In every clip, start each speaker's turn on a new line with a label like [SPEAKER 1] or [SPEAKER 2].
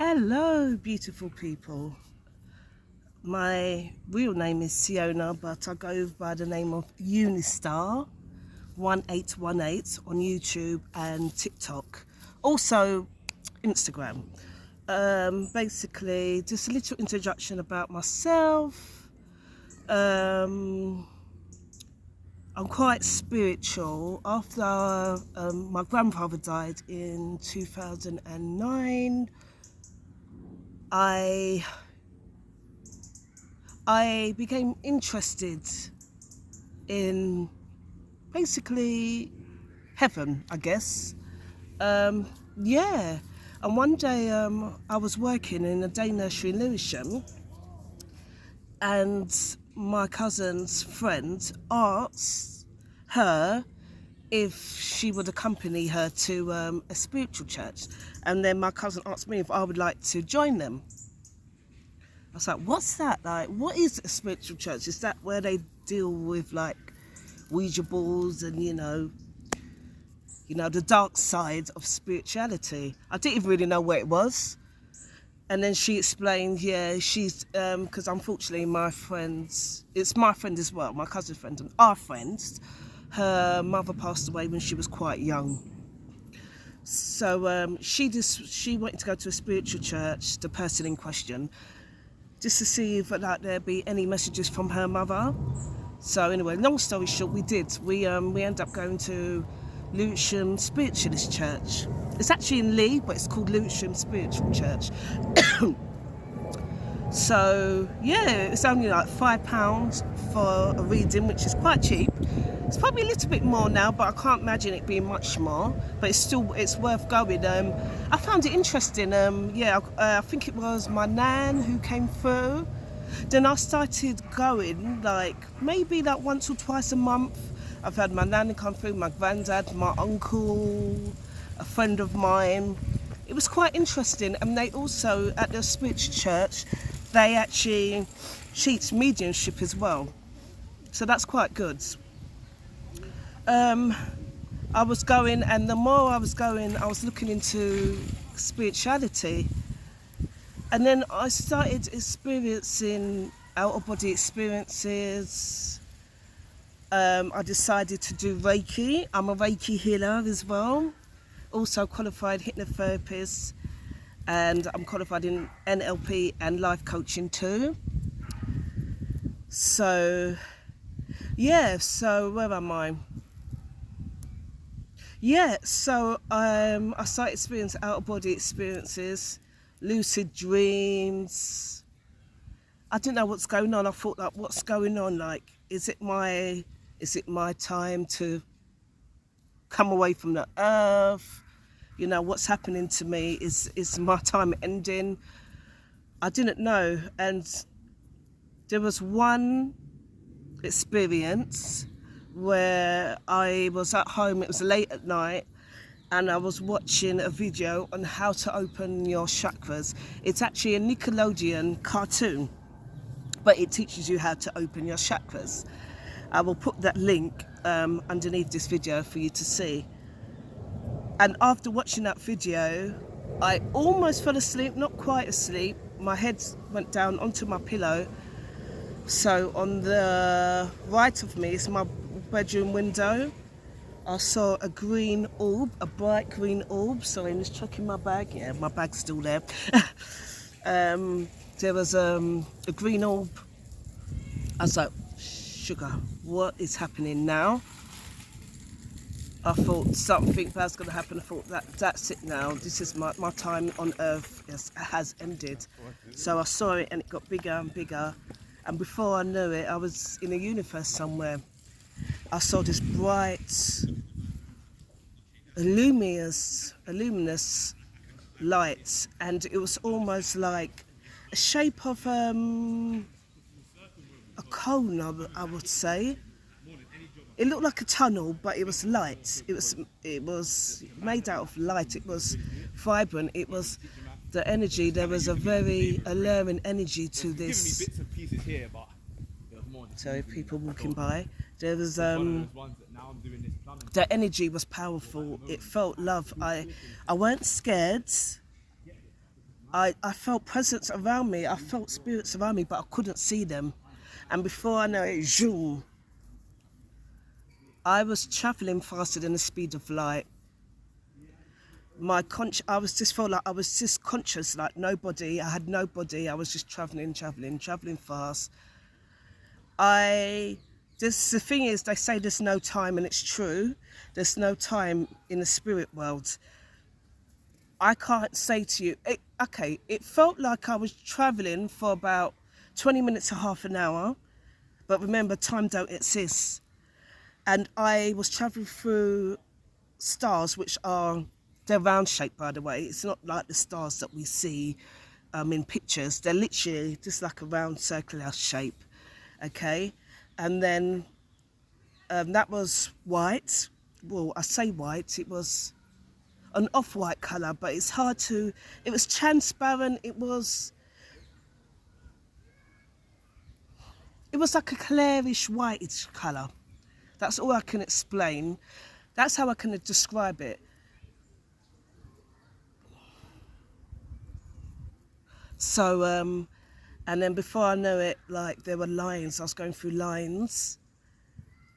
[SPEAKER 1] Hello, beautiful people. My real name is Siona, but I go by the name of Unistar1818 on YouTube and TikTok. Also, Instagram. Basically, just a little introduction about myself. I'm quite spiritual. After my grandfather died in 2009, I became interested in basically heaven, I guess. Yeah, and one day I was working in a day nursery in Lewisham, and my cousin's friend asked her if she would accompany her to a spiritual church, and then my cousin asked me if I would like to join them. I was like, what's that? Like, what is a spiritual church? Is that where they deal with like Ouija boards and, the dark side of spirituality? I didn't even really know where it was. And then she explained, yeah, she's, because unfortunately it's my friend as well, my cousin's friend and our friends, her mother passed away when she was quite young. So she wanted to go to a spiritual church, the person in question, just to see if there be any messages from her mother. So anyway, long story short, we did. We ended up going to Lewisham Spiritualist Church. It's actually in Lee, but it's called Lewisham Spiritual Church. So yeah, it's only like £5 for a reading, which is quite cheap. It's probably a little bit more now, but I can't imagine it being much more. But it's worth going. I found it interesting. I think it was my nan who came through. Then I started going maybe once or twice a month. I've had my nan come through, my granddad, my uncle, a friend of mine. It was quite interesting, and they also at the spiritual church, they actually teach mediumship as well. So that's quite good. I was going, and the more I was going, I was looking into spirituality. And then I started experiencing out-of-body experiences. I decided to do Reiki. I'm a Reiki healer as well. Also qualified hypnotherapist. And I'm qualified in NLP and life coaching too. So, yeah, so where am I? Yeah, so I started experiencing out-of-body experiences, lucid dreams. I didn't know what's going on. I thought, what's going on? Is it my time to come away from the earth? What's happening to me? Is my time ending? I didn't know. And there was one experience where I was at home. It was late at night, and I was watching a video on how to open your chakras. It's actually a Nickelodeon cartoon, but it teaches you how to open your chakras. I will put that link underneath this video for you to see. And after watching that video, I almost fell asleep, not quite asleep. My head went down onto my pillow. So on the right of me is my bedroom window. I saw a green orb, a bright green orb. Sorry, I'm just checking my bag. Yeah, my bag's still there. There was a green orb. I was like, sugar, what is happening now? I thought something bad's going to happen. I thought that's it now. This is my time on earth has ended. So I saw it, and it got bigger and bigger. And before I knew it, I was in a universe somewhere. I saw this bright, luminous light, and it was almost like a shape of a cone, I would say. It looked like a tunnel, but it was light. It was made out of light. It was vibrant. It was the energy. There was a very alluring energy to this. So people walking by, there was the energy was powerful. It felt love. I weren't scared. I felt presence around me. I felt spirits around me, but I couldn't see them. And before I know it, zoom, I was traveling faster than the speed of light. I was just felt like I was just conscious, like nobody. I had nobody. I was just traveling fast. I This the thing is, they say there's no time, and it's true. There's no time in the spirit world. I can't say to you, it felt like I was traveling for about 20 minutes to half an hour, but remember, time don't exist. And I was traveling through stars, they're round shaped, by the way. It's not like the stars that we see in pictures. They're literally just like a round circular shape, okay? And then that was white. Well, I say white, it was an off-white colour, but it's hard to, it was transparent, it was like a clearish whitish colour. That's all I can explain. That's how I can describe it. So, and then before I know it, like, there were lines. I was going through lines,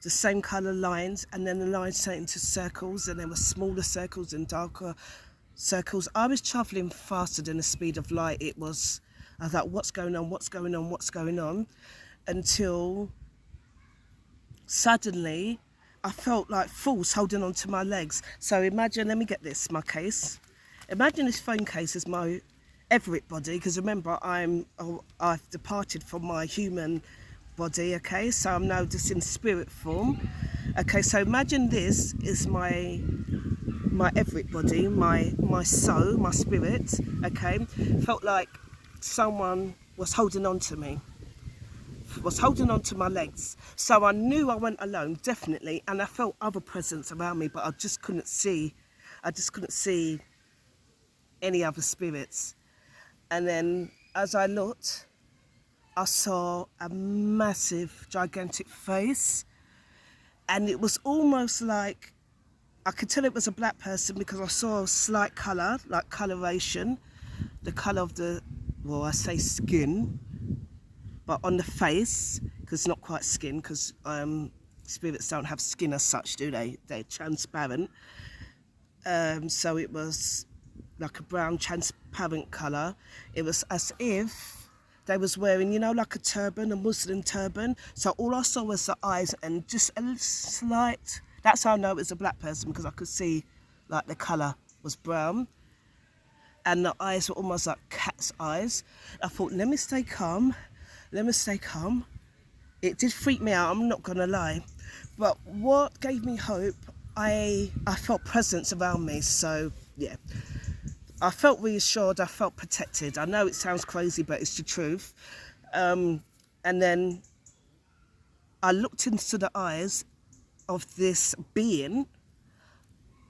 [SPEAKER 1] the same colour lines, and then the lines turned into circles, and there were smaller circles and darker circles. I was travelling faster than the speed of light. I was like, what's going on? Until suddenly I felt like force holding onto my legs. So imagine, let me get this, my case. Imagine this phone case is my Everett body, because remember, I've departed from my human body, okay? So I'm now just in spirit form. Okay, so imagine this is my Everett body, my soul, my spirit, okay? Felt like someone was holding on to me, was holding on to my legs. So I knew I went alone, definitely, and I felt other presence around me, but I just couldn't see any other spirits. And then as I looked, I saw a massive, gigantic face, and it was almost like, I could tell it was a black person because I saw a slight colour, like coloration, the colour of the, well, I say skin, but on the face, because not quite skin, because spirits don't have skin as such, do they? They're transparent. So it was like a brown transparent colour. It was as if they was wearing, you know, like a turban, a Muslim turban. So all I saw was the eyes and just a slight, that's how I know it was a black person, because I could see like the colour was brown and the eyes were almost like cat's eyes. I thought, let me stay calm. It did freak me out, I'm not gonna lie. But what gave me hope, I felt presence around me. So yeah, I felt reassured, I felt protected. I know it sounds crazy, but it's the truth. And then I looked into the eyes of this being,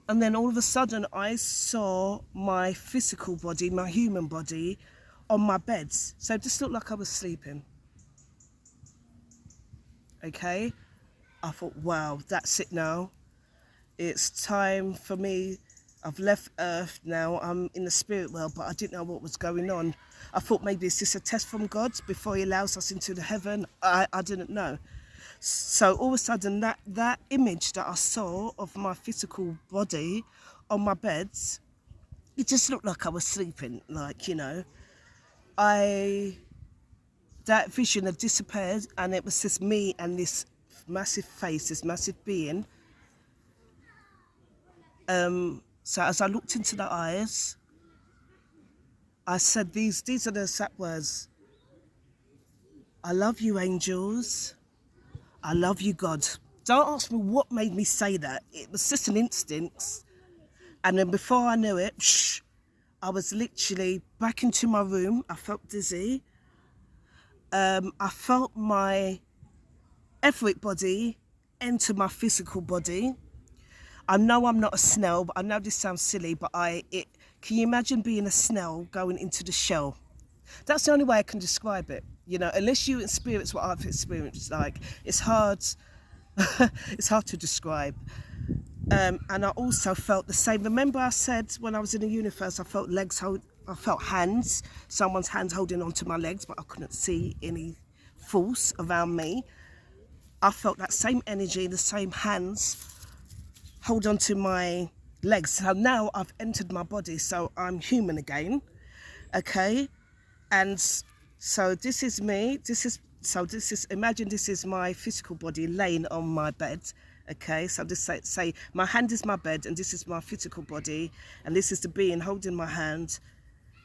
[SPEAKER 1] and then all of a sudden I saw my physical body, my human body, on my bed. So it just looked like I was sleeping. Okay? I thought, wow, that's it now. It's time for me. I've left Earth now. I'm in the spirit world, but I didn't know what was going on. I thought maybe it's just a test from God before he allows us into the heaven. I didn't know. So all of a sudden, that image that I saw of my physical body on my bed, it just looked like I was sleeping. Like, you know, that vision had disappeared, and it was just me and this massive face, this massive being. So as I looked into the eyes, I said, these are the exact words. I love you, angels. I love you, God. Don't ask me what made me say that. It was just an instinct. And then before I knew it, I was literally back into my room. I felt dizzy. I felt my etheric body enter my physical body. I know I'm not a snail, but I know this sounds silly, but can you imagine being a snail going into the shell? That's the only way I can describe it. You know, unless you experience what I've experienced, like, it's hard, it's hard to describe. And I also felt the same. Remember I said when I was in the universe, I felt legs I felt hands, someone's hands holding onto my legs, but I couldn't see any force around me. I felt that same energy, the same hands hold onto my legs. So now I've entered my body, so I'm human again, okay? And so this is me, imagine this is my physical body laying on my bed, okay? So just say my hand is my bed and this is my physical body and this is the being holding my hand.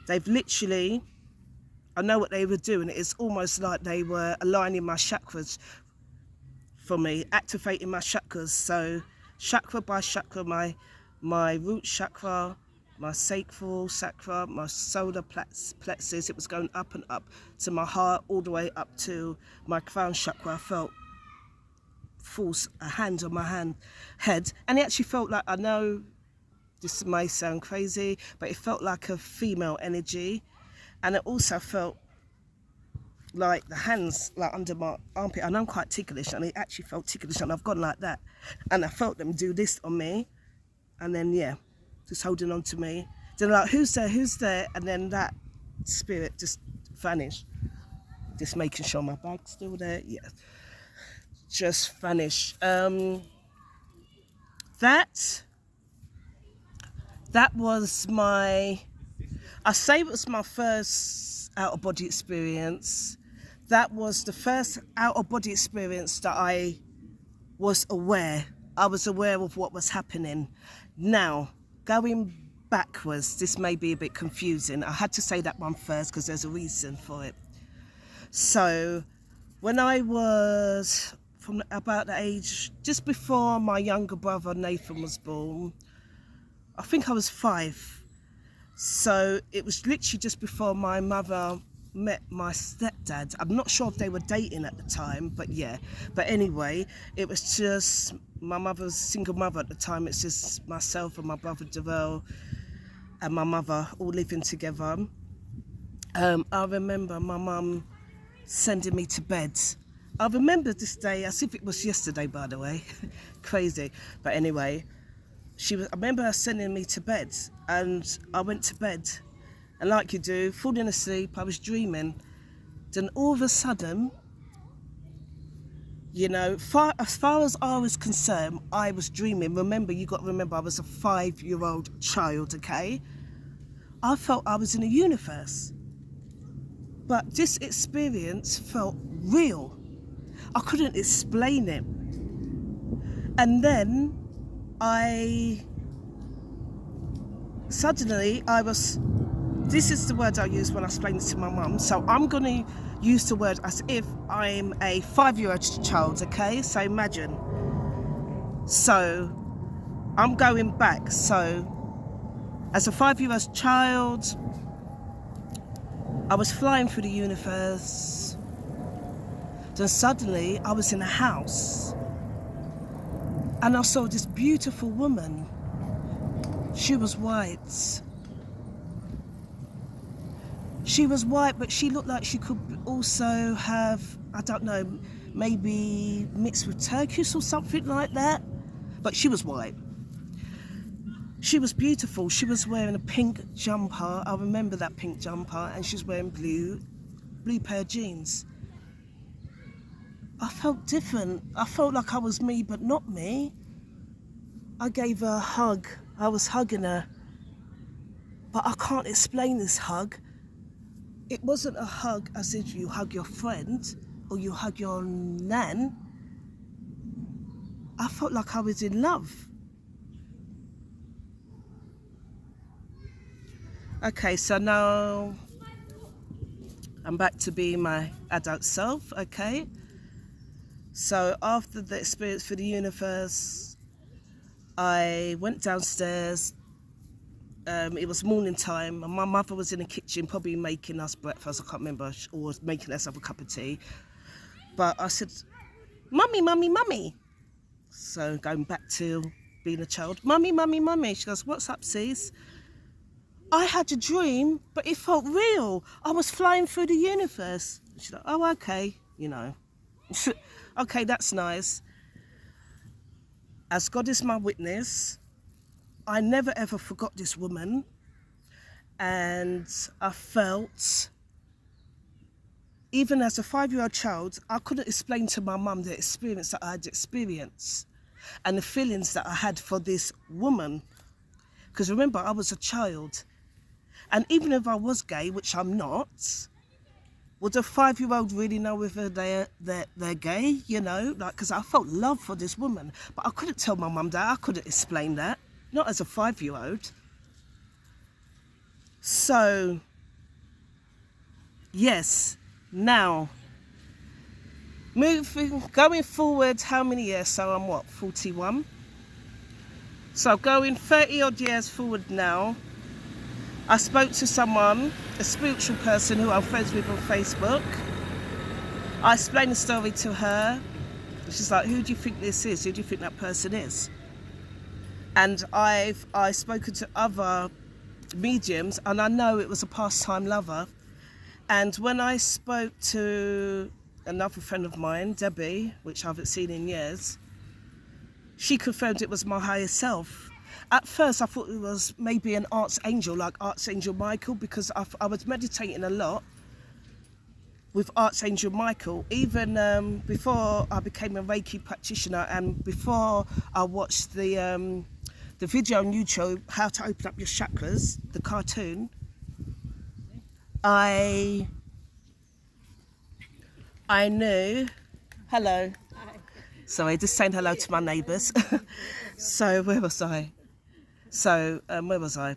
[SPEAKER 1] They've literally, I know what they were doing, it's almost like they were aligning my chakras for me, activating my chakras. So chakra by chakra, my root chakra, my sacral chakra, my solar plexus, it was going up and up to my heart, all the way up to my crown chakra. I felt force, a hand on my head, and it actually felt like, I know this may sound crazy, but it felt like a female energy, and it also felt like the hands like under my armpit, and I'm quite ticklish, and it actually felt ticklish, and I've gone like that, and I felt them do this on me, and then yeah, just holding on to me. Then like, who's there, and then that spirit just vanished. Just making sure my bag's still there, yeah, just vanished. That was my, I say it was my first out-of-body experience. That was the first out-of-body experience that I was aware. I was aware of what was happening. Now, going backwards, this may be a bit confusing. I had to say that one first because there's a reason for it. So, when I was from about the age, just before my younger brother Nathan was born, I think I was 5. So it was literally just before my mother met my stepdad. I'm not sure if they were dating at the time, but yeah. But anyway, it was just, my mother was a single mother at the time. It's just myself and my brother Darrell and my mother all living together. I remember my mum sending me to bed. I remember this day as if it was yesterday, by the way. Crazy. But anyway, I remember her sending me to bed, and I went to bed, and like you do, falling asleep, I was dreaming. Then all of a sudden, you know, as far as I was concerned, I was dreaming. Remember, you got to remember, I was a 5-year-old child, okay? I felt I was in a universe. But this experience felt real. I couldn't explain it. And then suddenly I was, this is the word I use when I explain it to my mum, so I'm going to use the word as if I'm a 5-year-old child, okay? So imagine. So I'm going back. So as a 5-year-old child, I was flying through the universe. Then suddenly I was in a house, and I saw this beautiful woman. She was white. She was white, but she looked like she could also have, I don't know, maybe mixed with Turkish or something like that. But she was white. She was beautiful. She was wearing a pink jumper. I remember that pink jumper, and she's wearing blue pair of jeans. I felt different. I felt like I was me, but not me. I gave her a hug. I was hugging her. But I can't explain this hug. It wasn't a hug as if you hug your friend or you hug your nan. I felt like I was in love. Okay, so now I'm back to being my adult self, okay? So after the experience for the universe, I went downstairs. It was morning time, and my mother was in the kitchen probably making us breakfast, I can't remember, or making us have a cup of tea. But I said, "Mummy, mummy, mummy." So going back to being a child, "Mummy, mummy, mummy." She goes, "What's up, sis?" I had a dream, but it felt real. I was flying through the universe. She's like, "Oh, okay, you know." Okay, that's nice. As God is my witness, I never ever forgot this woman. And I felt, even as a 5-year-old child, I couldn't explain to my mum the experience that I had experienced and the feelings that I had for this woman. Because remember, I was a child. And even if I was gay, which I'm not, would a 5-year-old really know whether they're gay, you know? Like, because I felt love for this woman. But I couldn't tell my mum that. I couldn't explain that. Not as a 5-year-old. So, yes, now, going forward, how many years? So I'm what, 41? So going 30 odd years forward now, I spoke to someone, a spiritual person who I'm friends with on Facebook. I explained the story to her. She's like, who do you think this is? Who do you think that person is? And I've spoken to other mediums, and I know it was a past-time lover. And when I spoke to another friend of mine, Debbie, which I haven't seen in years, she confirmed it was my higher self. At first, I thought it was maybe an archangel, like Archangel Michael, because I was meditating a lot with Archangel Michael, even before I became a Reiki practitioner, and before I watched the video on YouTube, How to Open Up Your Chakras, the cartoon. I knew. Hello.
[SPEAKER 2] Hi.
[SPEAKER 1] Sorry, just saying hello to my neighbours. So where was I? Where was I?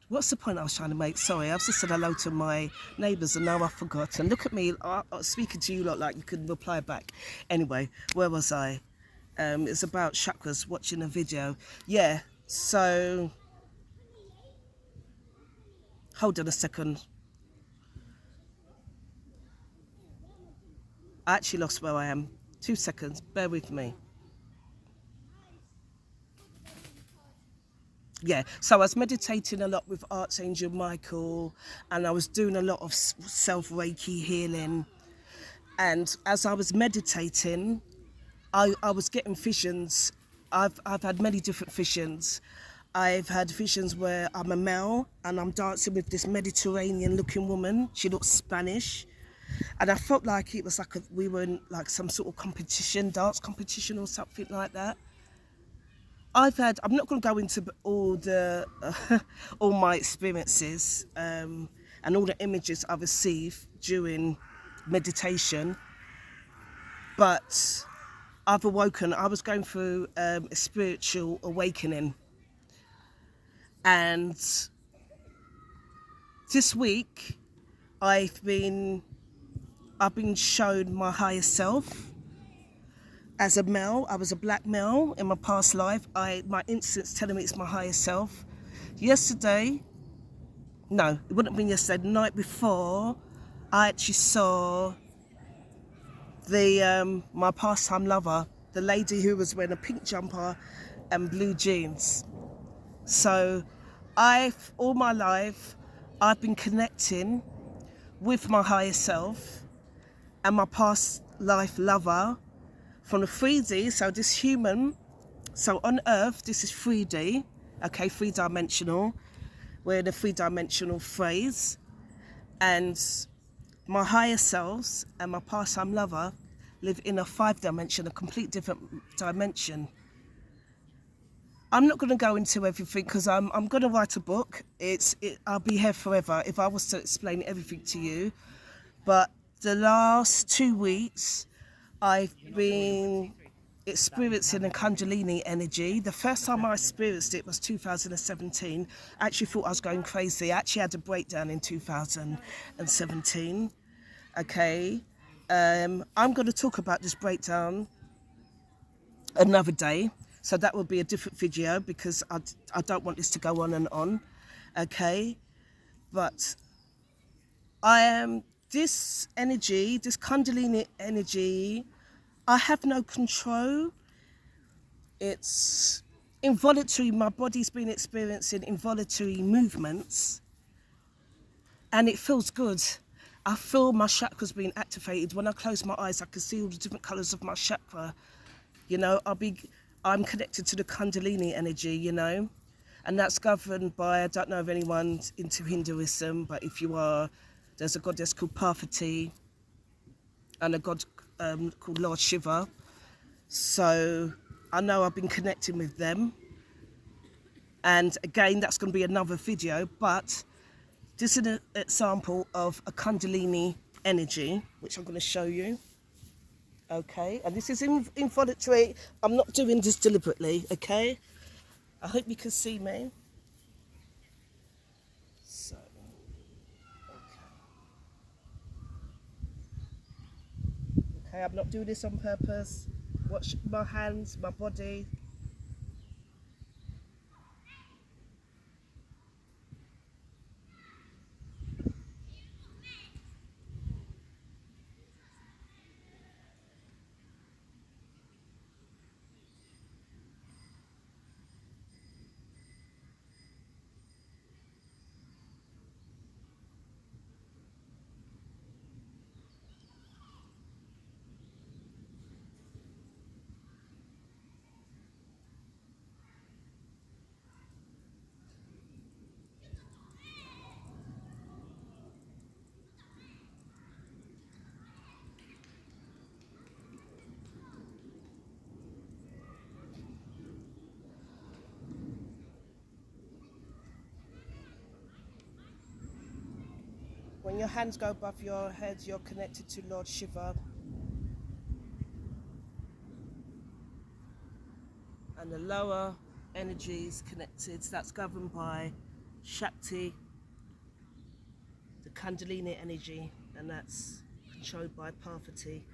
[SPEAKER 1] What's the point I was trying to make? Sorry, I've just said hello to my neighbours and now I've forgotten. Look at me, I'm speaking to you lot like you can reply back. Anyway, where was I? It's about chakras, watching a video. Yeah, so... Hold on a second. I actually lost where I am. 2 seconds, bear with me. Yeah, so I was meditating a lot with Archangel Michael, and I was doing a lot of self-Reiki healing. And as I was meditating, I was getting visions. I've had many different visions. I've had visions where I'm a male and I'm dancing with this Mediterranean-looking woman. She looks Spanish. And I felt like it was like we were in like some sort of competition, dance competition or something like that. I'm not going to go into all the all my experiences and all the images I received during meditation, but I've awoken. I was going through a spiritual awakening, and this week I've been shown my higher self. As a male, I was a black male in my past life. My instinct's telling me it's my higher self. Yesterday, no, it wouldn't have been yesterday, the night before, I actually saw my past-time lover, the lady who was wearing a pink jumper and blue jeans. So all my life, I've been connecting with my higher self and my past life lover from the 3D, so this human, so on Earth, this is 3D, okay, 3-dimensional. We're in a 3-dimensional phase, and my higher selves and my past-time lover live in a 5-dimension, a complete different dimension. I'm not going to go into everything because I'm going to write a book. I'll be here forever if I was to explain everything to you. But the last 2 weeks, I've been experiencing a Kundalini energy. The first time I experienced it was 2017. I actually thought I was going crazy. I actually had a breakdown in 2017. Okay. I'm going to talk about this breakdown another day. So that will be a different video because I don't want this to go on and on. Okay. But this energy, this Kundalini energy, I have no control. It's involuntary. My body's been experiencing involuntary movements and it feels good. I feel my chakras being activated. When I close my eyes, I can see all the different colours of my chakra. You know, I'm connected to the Kundalini energy, you know. and that's governed by, I don't know if anyone's into Hinduism, but if you are, there's a goddess called Parvati and a god called Lord Shiva. So I know I've been connecting with them, and again that's going to be another video, but this is an example of a Kundalini energy which I'm going to show you. Okay, and this is involuntary. I'm not doing this deliberately. Okay, I hope you can see me. So, okay, I'm not doing this on purpose. Watch my hands, my body. When your hands go above your head, you're connected to Lord Shiva. And the lower energies connected, that's governed by Shakti, the Kundalini energy, and that's controlled by Parvati.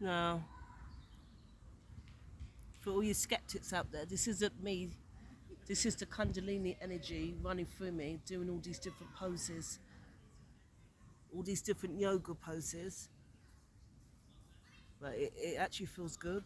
[SPEAKER 1] Now, for all you skeptics out there, this isn't me. This is the Kundalini energy running through me, doing all these different poses, all these different yoga poses. But it actually feels good.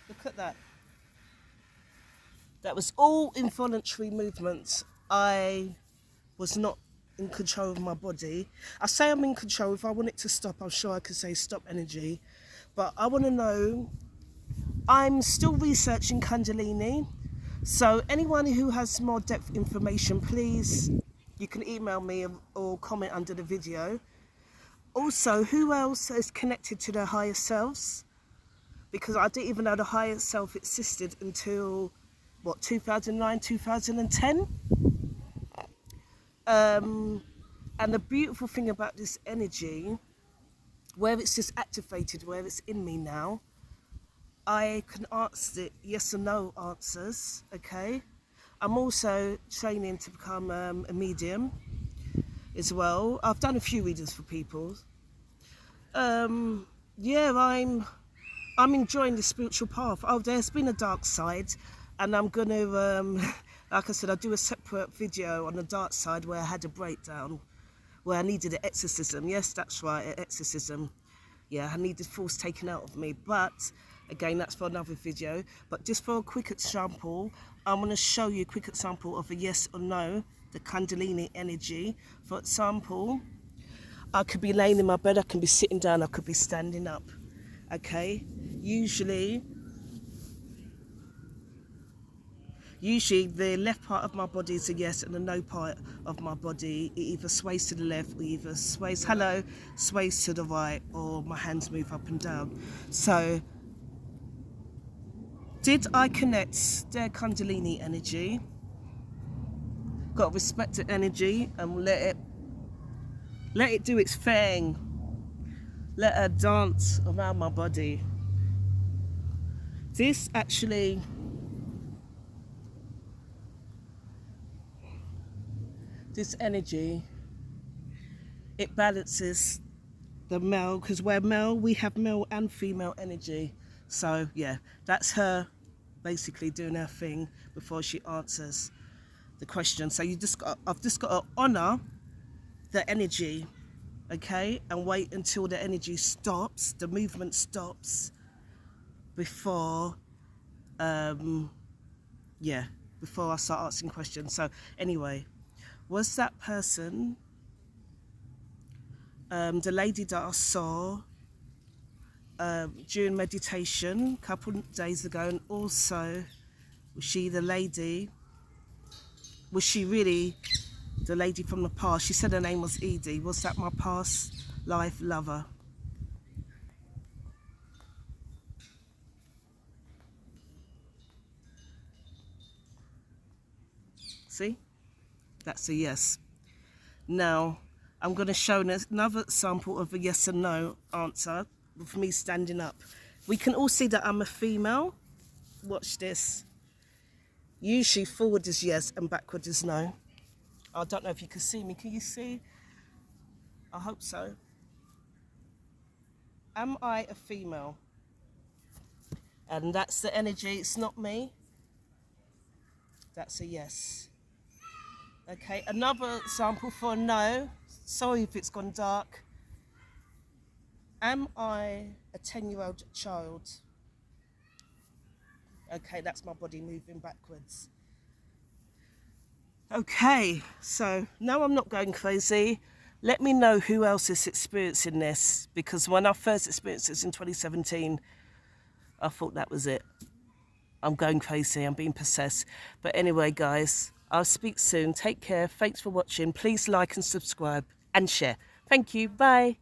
[SPEAKER 1] Look at that. That was all involuntary movements. I was not in control of my body. I say I'm in control. If I want it to stop, I'm sure I could say stop energy. But I want to know, I'm still researching Kundalini. So anyone who has more depth information, please, you can email me or comment under the video. Also, who else is connected to their higher selves? Because I didn't even know the higher self existed until, what, 2009, 2010? And the beautiful thing about this energy, where it's just activated, where it's in me now, I can ask it yes or no answers, okay? I'm also training to become a medium as well. I've done a few readings for people. Yeah, I'm enjoying the spiritual path. Oh, there's been a dark side, and I'm gonna, like I said, I'll do a separate video on the dark side where I had a breakdown, where I needed an exorcism. Yes, that's right, an exorcism. Yeah, I needed force taken out of me, but again, that's for another video. But just for a quick example, I'm going to show you a quick example of a yes or no, the Kundalini energy. For example, I could be laying in my bed, I can be sitting down, I could be standing up. Okay, usually the left part of my body is a yes, and the no part of my body, it either sways to the left or either sways to the right, or my hands move up and down. So did I connect their Kundalini energy? Got to respect the energy and let it do its thing. Let her dance around my body. This energy, it balances the male, because we're male, we have male and female energy. So yeah, that's her basically doing her thing before she answers the question. So I've just got to honor the energy, okay, and wait until the energy stops, the movement stops, before before I start asking questions. So anyway, was that person the lady that I saw during meditation a couple of days ago, and also was she really the lady from the past? She said her name was Edie. Was that my past life lover? See, that's a yes. Now I'm going to show another example of a yes and no answer with me standing up. We can all see that I'm a female. Watch this. Usually forward is yes and backward is no. I don't know if you can see me. Can you see? I hope so. Am I a female? And that's the energy. It's not me. That's a yes. Okay, another example for a no. Sorry if it's gone dark. Am I a 10-year-old child? Okay, that's my body moving backwards. Okay, so now I'm not going crazy. Let me know who else is experiencing this, because when I first experienced this in 2017, I thought that was it. I'm going crazy, I'm being possessed. But anyway, guys, I'll speak soon. Take care. Thanks for watching. Please like and subscribe and share. Thank you. Bye.